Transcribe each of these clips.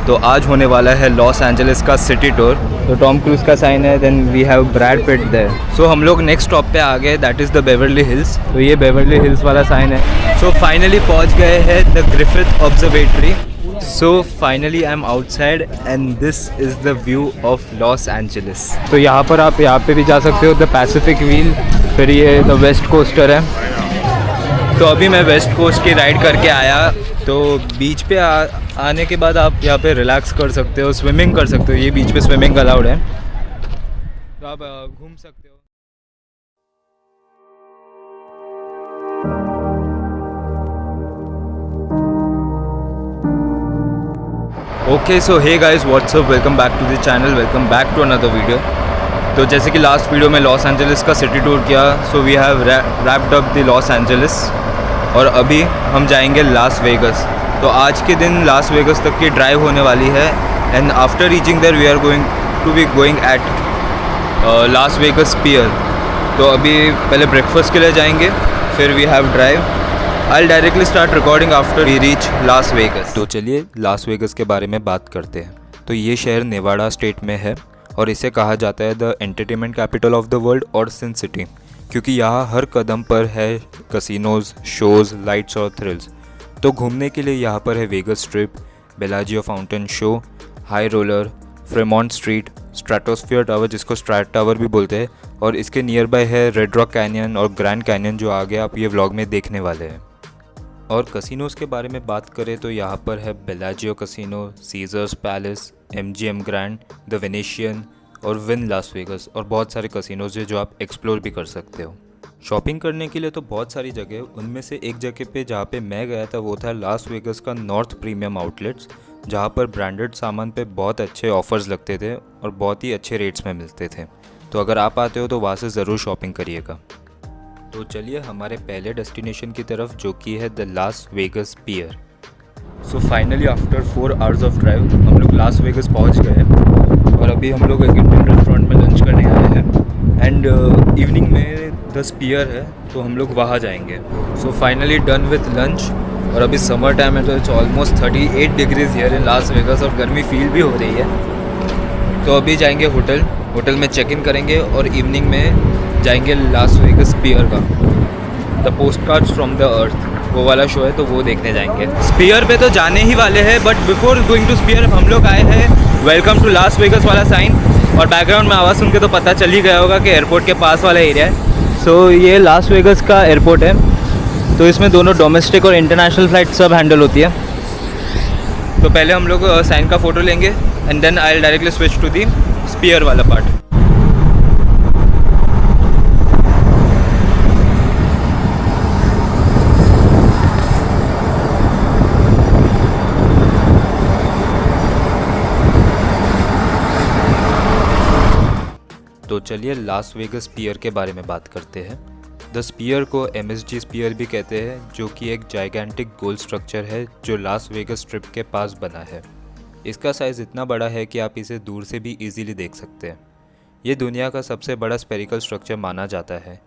तो आज होने वाला है लॉस एंजलिस का सिटी टूर। तो टॉम क्रूज का साइन है, then we have Brad Pitt there. So हम लोग नेक्स्ट स्टॉप पे आ गए, that is the Beverly Hills. तो ये बेवर्ली हिल्स वाला साइन है। सो फाइनली पहुंच गए हैं the Griffith observatory. So finally I am outside and this is the view of Los Angeles. तो यहाँ पर आप यहाँ पे भी जा सकते हो, द पैसिफिक व्हील। फिर ये द वेस्ट कोस्टर है। तो अभी मैं वेस्ट कोस्ट की राइड करके आया। तो बीच पे आने के बाद आप यहाँ पे रिलैक्स कर सकते हो, स्विमिंग कर सकते हो। ये बीच पे स्विमिंग अलाउड है, तो आप घूम सकते हो। Okay, so hey guys, what's up, welcome back to the channel, welcome back to another video. तो जैसे कि लास्ट वीडियो में लॉस एंजलिस का सिटी टूर किया, so we have wrapped up the Los Angeles और अभी हम जाएंगे लास वेगस। तो आज के दिन लास वेगस तक की ड्राइव होने वाली है and after reaching there we are going at Las Vegas pier. तो अभी पहले ब्रेकफास्ट के लिए जाएंगे, फिर we have drive. I'll directly start recording after we reach Las Vegas. तो चलिए लास वेगस के बारे में बात करते हैं। तो ये शहर नेवाडा स्टेट में है और इसे कहा जाता है the entertainment capital of the world और सिन सिटी, क्योंकि यहाँ हर कदम पर है कसिनोज, शोज़, लाइट्स और थ्रिल्स। तो घूमने के लिए यहाँ पर है Vegas Strip, Bellagio fountain show, high roller, Fremont Street, Stratosphere tower जिसको स्ट्रैट टावर भी बोलते हैं, और इसके नियर बाय है रेड रॉक कैनियन और ग्रैंड कैनियन जो आगे आप ये व्लॉग में देखने वाले हैं। और कसिनोज़ के बारे में बात करें तो यहाँ पर है Bellagio casino, Caesars Palace, MGM grand, the Venetian और विन लास वेगस, और बहुत सारे कसिनोज़ हैं जो आप एक्सप्लोर भी कर सकते हो। शॉपिंग करने के लिए तो बहुत सारी जगह, उनमें से एक जगह पे जहाँ पे मैं गया था वो था लास वेगस का नॉर्थ प्रीमियम आउटलेट्स, जहाँ पर ब्रांडेड सामान पे बहुत अच्छे ऑफर्स लगते थे और बहुत ही अच्छे रेट्स में मिलते थे। तो अगर आप आते हो तो वहाँ से ज़रूर शॉपिंग करिएगा। तो चलिए हमारे पहले डेस्टिनेशन की तरफ, जो कि है the Las Vegas pier. So finally after 4 hours of drive हम लोग लास वेगस पहुंच गए हैं और अभी हम लोग एक इंडियन रेस्टोरेंट में लंच करने आए हैं एंड इवनिंग में द पियर है तो हम लोग वहाँ जाएंगे। सो फाइनली डन विथ लंच और अभी समर टाइम है तो it's almost 38 degrees here in loss Vegas और गर्मी फील भी हो रही है। तो अभी जाएंगे होटल में चेक इन करेंगे और इवनिंग में जाएंगे लास वेगस पियर का the post cards from the earth, वो वाला शो है तो वो देखने जाएंगे। स्पीयर पे तो जाने ही वाले हैं, but before going two sphere हम लोग आए हैं वेलकम टू लास वेगस वाला साइन, और बैकग्राउंड में आवाज़ सुन के तो पता चल ही गया होगा कि एयरपोर्ट के पास वाला एरिया है। सो ये लास वेगस का एयरपोर्ट है, तो इसमें दोनों डोमेस्टिक और इंटरनेशनल फ़्लाइट सब हैंडल होती है। तो पहले हम लोग साइन का फ़ोटो लेंगे and then I will directly switch to the Sphere वाला पार्ट। तो चलिए लास वेगस पियर के बारे में बात करते हैं। द स्पीयर को MSG स्पीयर भी कहते हैं, जो कि एक जाइगेंटिक गोल स्ट्रक्चर है जो लास वेगस स्ट्रिप के पास बना है। इसका साइज़ इतना बड़ा है कि आप इसे दूर से भी इजीली देख सकते हैं। ये दुनिया का सबसे बड़ा स्पेरिकल स्ट्रक्चर माना जाता है।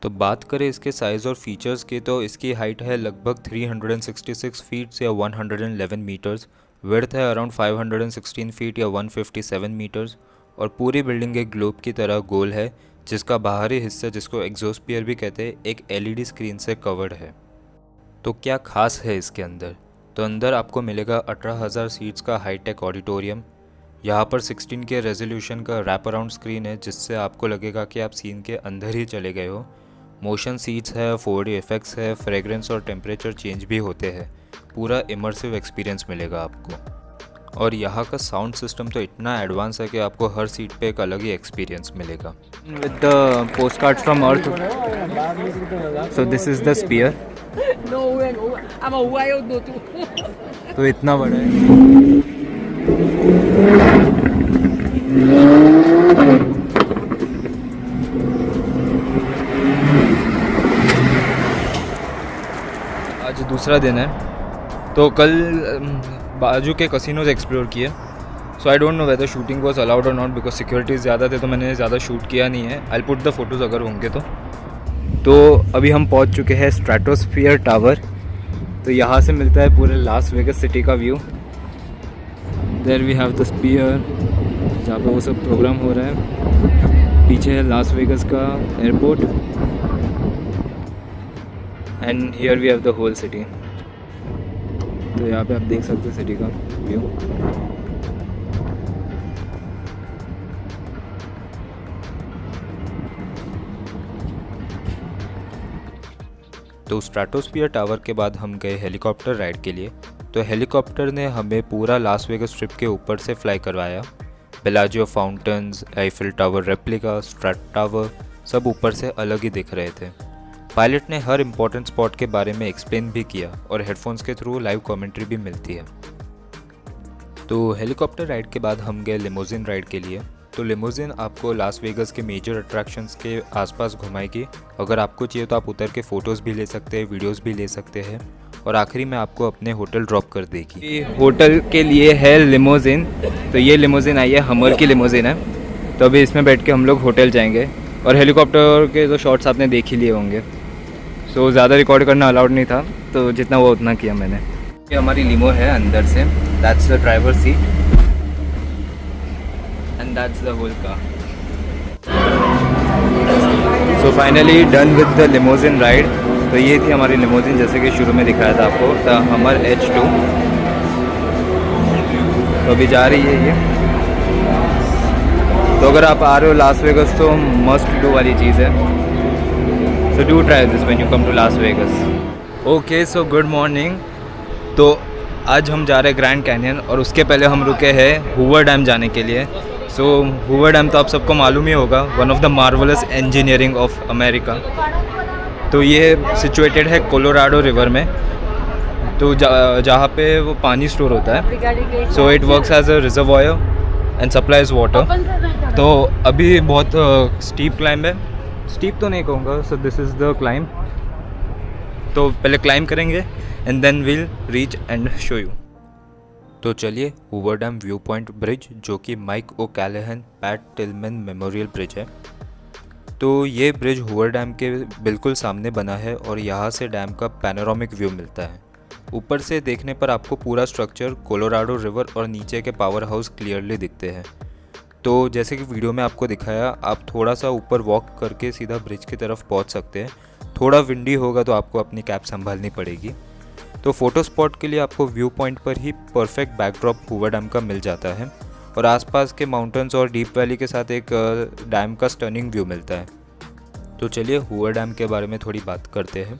तो बात करें इसके साइज़ और फीचर्स की, तो इसकी हाइट है लगभग 366 फीट या 111 मीटर्स, विड्थ है अराउंड 516 फीट या 157 मीटर्स, और पूरी बिल्डिंग एक ग्लोब की तरह गोल है, जिसका बाहरी हिस्सा, जिसको एक्सोस्फीयर भी कहते हैं, एक LED स्क्रीन से कवर्ड है। तो क्या खास है इसके अंदर? तो अंदर आपको मिलेगा 18,000 सीट्स का हाईटेक ऑडिटोरियम। यहाँ पर 16K रेजोल्यूशन का रैप अराउंड स्क्रीन है, जिससे आपको लगेगा कि आप सीन के अंदर ही चले गए हो। मोशन सीट्स है, 4D इफेक्ट्स है, फ्रेगरेंस और टेम्परेचर चेंज भी होते हैं। पूरा इमर्सिव एक्सपीरियंस मिलेगा आपको। और यहाँ का साउंड सिस्टम तो इतना एडवांस है कि आपको हर सीट पे एक अलग ही एक्सपीरियंस मिलेगा। With the postcard from Earth, so this is the Sphere. तो इतना बड़ा है। आज दूसरा दिन है, तो कल बाजू के कसिनोज एक्सप्लोर किए। So I don't know whether shooting was allowed और नॉट, बिकॉज सिक्योरिटीज़ ज़्यादा थे तो मैंने ज़्यादा शूट किया नहीं है। आई पुट द फोटोज़ अगर होंगे तो अभी हम पहुंच चुके हैं स्ट्रेटोस्फियर टावर। तो यहाँ से मिलता है पूरे लास वेगस सिटी का view. There we have the Sphere जहाँ पे वो सब प्रोग्राम हो रहा है। पीछे है लास वेगस का airport and here we have the whole city. तो यहाँ पे आप देख सकते हो सिटी का व्यू। तो स्ट्रैटोस्फीयर टावर के बाद हम गए हेलीकॉप्टर राइड के लिए। तो हेलीकॉप्टर ने हमें पूरा लास वेगस स्ट्रिप के ऊपर से फ्लाई करवाया। Bellagio fountains, Eiffel tower replica, straight tower सब ऊपर से अलग ही दिख रहे थे। पायलट ने हर इम्पोर्टेंट स्पॉट के बारे में एक्सप्लेन भी किया और हेडफोन्स के थ्रू लाइव कमेंट्री भी मिलती है। तो हेलीकॉप्टर राइड के बाद हम गए लिमोजिन राइड के लिए। तो लिमोजिन आपको लास वेगस के मेजर अट्रैक्शंस के आसपास घुमाएगी। अगर आपको चाहिए तो आप उतर के फ़ोटोज़ भी ले सकते हैं, वीडियोज़ भी ले सकते हैं और आखिरी में आपको अपने होटल ड्रॉप कर देगी। होटल के लिए है लिमोजिन। तो ये लिमोजिन आई है, हमर की लिमोजिन है। तो अभी इसमें बैठ के हम लोग होटल जाएंगे और हेलीकॉप्टर के जो शॉट्स आपने देख ही लिए होंगे। सो ज़्यादा रिकॉर्ड करना अलाउड नहीं था, तो जितना हुआ उतना किया मैंने। ये हमारी लिमो है अंदर से, that's the driver seat and that's the whole car. So finally done with the limousine ride. तो ये थी हमारी लिमोजिन जैसे कि शुरू में दिखाया था आपको, द हमर H2। तो अभी जा रही है ये। तो अगर आप आ रहे हो लास वेगस तो मस्ट डू वाली चीज़ है। So do try this when you come to Las Vegas. Okay, so good morning. तो आज हम जा रहे हैं ग्रैंड कैनियन और उसके पहले हम रुके हैं हूवर डैम जाने के लिए। सो हूवर डैम तो आप सबको मालूम ही होगा, one of the marvellous engineering of America. तो ये सिचुएटेड है कोलोराडो रिवर में, तो जहाँ पे वो पानी स्टोर होता है। So it works as a reservoir and supplies water. तो अभी बहुत स्टीप क्लाइंब है, स्टीप तो नहीं कहूँगा। So this is the climb. तो पहले क्लाइंब करेंगे and then will reach and show you. तो चलिए, Hoover Dam viewpoint bridge जो कि Mike O'Callaghan Pat Tillman Memorial Bridge है। तो ये ब्रिज हूवर डैम के बिल्कुल सामने बना है और यहाँ से डैम का पैनोरामिक व्यू मिलता है। ऊपर से देखने पर आपको पूरा स्ट्रक्चर, कोलोराडो रिवर और नीचे के पावर हाउस क्लियरली दिखते हैं। तो जैसे कि वीडियो में आपको दिखाया, आप थोड़ा सा ऊपर वॉक करके सीधा ब्रिज की तरफ पहुँच सकते हैं। थोड़ा विंडी होगा तो आपको अपनी कैप संभालनी पड़ेगी। तो फ़ोटो स्पॉट के लिए आपको व्यू पॉइंट पर ही परफेक्ट बैकड्रॉप हूवर डैम का मिल जाता है और आसपास के माउंटेन्स और डीप वैली के साथ एक डैम का स्टनिंग व्यू मिलता है। तो चलिए हूवर डैम के बारे में थोड़ी बात करते हैं।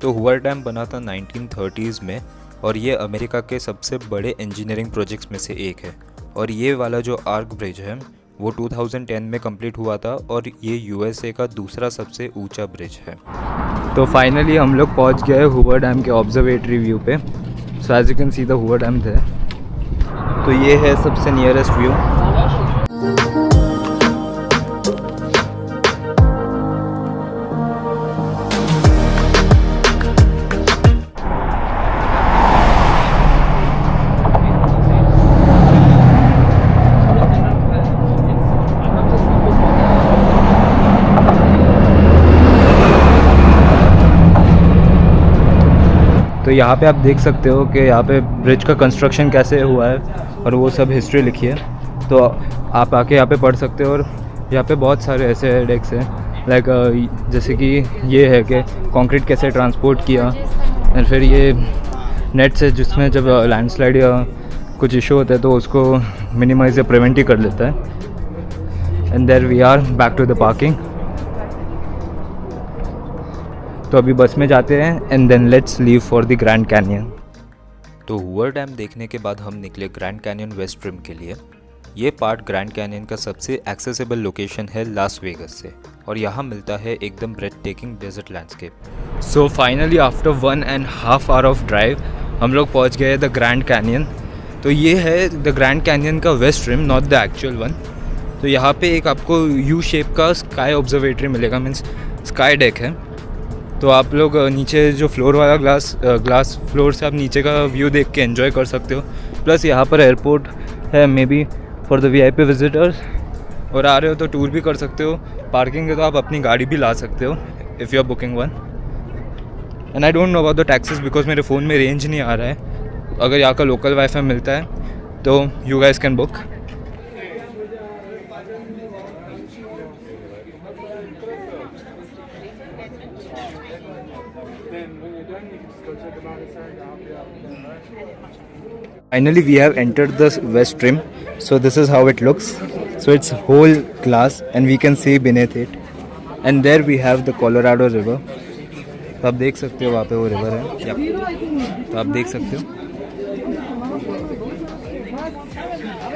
तो हूवर डैम बना था 1930s में और ये अमेरिका के सबसे बड़े इंजीनियरिंग प्रोजेक्ट्स में से एक है। और ये वाला जो आर्क ब्रिज है वो 2010 में कंप्लीट हुआ था और ये यूएसए का दूसरा सबसे ऊंचा ब्रिज है। तो फाइनली हम लोग पहुंच गए हूवर डैम के ऑब्जर्वेटरी व्यू पे। So as you can see the Hoover Dam है। तो ये है सबसे नियरेस्ट व्यू। तो यहाँ पे आप देख सकते हो कि यहाँ पे ब्रिज का कंस्ट्रक्शन कैसे हुआ है और वो सब हिस्ट्री लिखी है। तो आप आके यहाँ पे पढ़ सकते हो। और यहाँ पे बहुत सारे ऐसे डेक्स हैं, लाइक जैसे कि ये है कि कंक्रीट कैसे ट्रांसपोर्ट किया, और फिर ये नेट से जिसमें जब लैंडस्लाइड या कुछ इशू होता है तो उसको मिनिमाइज या प्रिवेंट ही कर लेता है। And there we are back to the parking. तो अभी बस में जाते हैं and then let's leave for the Grand Canyon. तो हूवर डैम देखने के बाद हम निकले ग्रैंड कैनियन वेस्ट रिम के लिए। ये पार्ट ग्रैंड कैनियन का सबसे एक्सेसिबल लोकेशन है लास वेगस से और यहाँ मिलता है एकदम breathtaking desert landscape. So finally after 1.5 hour of drive हम लोग पहुँच गए द ग्रैंड कैनियन। तो ये है द ग्रैंड कैनियन का West Rim, not the actual one. तो यहाँ पे एक आपको यू शेप का स्काई ऑब्जर्वेटरी मिलेगा, मीन्स स्काई डेक है। तो आप लोग नीचे जो फ्लोर वाला ग्लास फ्लोर से आप नीचे का व्यू देख के एंजॉय कर सकते हो। प्लस यहाँ पर एयरपोर्ट है, may be for the VIP visitors, और आ रहे हो तो टूर भी कर सकते हो। पार्किंग है तो आप अपनी गाड़ी भी ला सकते हो if you are booking one. And I don't know about the taxes because मेरे फ़ोन में रेंज नहीं आ रहा है। अगर यहाँ का लोकल वाईफाई मिलता है तो you guys can book. Finally, we have entered the west rim. So this is how it looks. So it's whole glass, and we can see beneath it. And there we have the Colorado River. तो आप देख सकते हो वहाँ पे वो river है. तो आप देख सकते हो.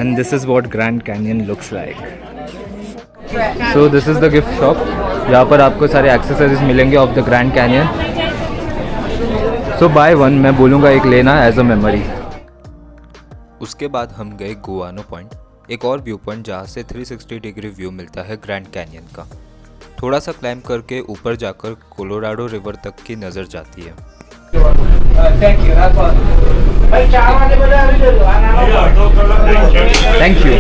And this is what Grand Canyon looks like. So this is the gift shop. यहाँ पर आपको सारे एक्सेसरीज मिलेंगे of the Grand canyon. So buy one, मैं बोलूँगा एक लेना एज अ मेमोरी. उसके बाद हम गए गुआनो पॉइंट, एक और व्यू पॉइंट जहाँ से 360 डिग्री व्यू मिलता है ग्रैंड कैनियन का. थोड़ा सा क्लाइंब करके ऊपर जाकर कोलोराडो रिवर तक की नज़र जाती है. Thank you.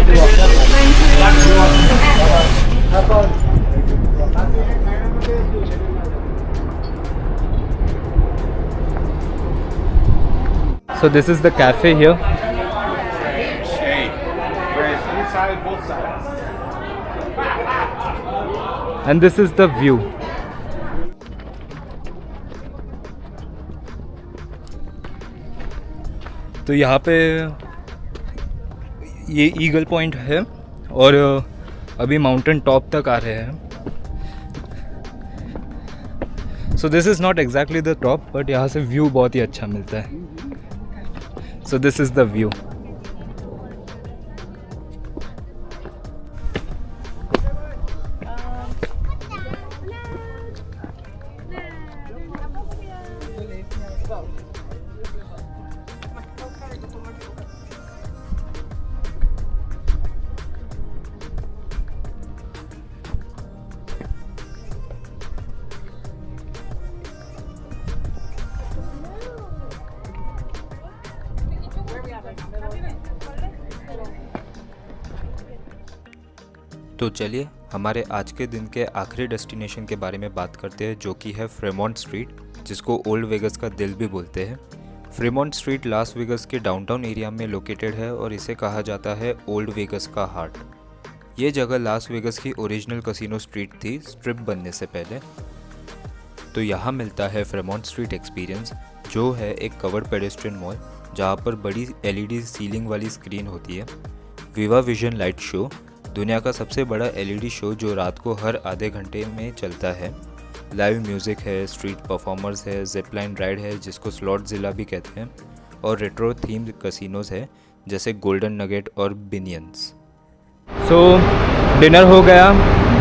So this is the cafe here. Both sides. And this is the view. तो यहाँ पे ये ईगल पॉइंट है और अभी माउंटेन टॉप तक आ रहे हैं. सो this is not exactly the top, but यहाँ से व्यू बहुत ही अच्छा मिलता है. सो दिस इज़ द व्यू. तो चलिए हमारे आज के दिन के आखिरी डेस्टिनेशन के बारे में बात करते हैं, जो कि है फ्रेमॉन्ट स्ट्रीट, जिसको ओल्ड वेगस का दिल भी बोलते हैं. फ्रेमॉन्ट स्ट्रीट लास वेगस के डाउनटाउन एरिया में लोकेटेड है और इसे कहा जाता है ओल्ड वेगस का हार्ट. ये जगह लास वेगस की ओरिजिनल कसिनो स्ट्रीट थी स्ट्रिप बनने से पहले. तो यहाँ मिलता है फ्रेमॉन्ट स्ट्रीट एक्सपीरियंस, जो है एक कवर्ड पेडेस्ट्रियन मॉल जहाँ पर बड़ी LED सीलिंग वाली स्क्रीन होती है. विवा विजन लाइट शो, दुनिया का सबसे बड़ा LED शो जो रात को हर आधे घंटे में चलता है. लाइव म्यूज़िक है, स्ट्रीट परफॉर्मर्स है, जिपलाइन राइड है जिसको स्लॉट ज़िला भी कहते हैं, और रेट्रो थीम्ड कसिनोज है जैसे गोल्डन नगेट और बिनियंस. सो डिनर हो गया,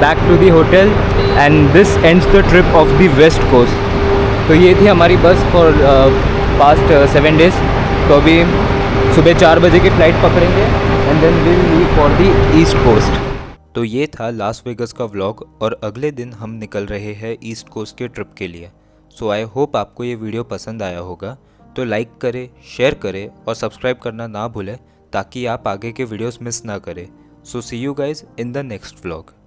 back to the hotel, and this ends the trip of the west coast. तो ये थी हमारी बस फॉर पास्ट 7 डेज़. तो अभी सुबह 4 बजे की फ़्लाइट पकड़ेंगे and then we will leave for the east coast. तो ये था लास वेगस का व्लॉग और अगले दिन हम निकल रहे हैं ईस्ट कोस्ट के ट्रिप के लिए. सो आई होप आपको ये वीडियो पसंद आया होगा. तो लाइक करें, शेयर करें और सब्सक्राइब करना ना भूलें ताकि आप आगे के वीडियोस मिस ना करें. So see you guys in the next vlog.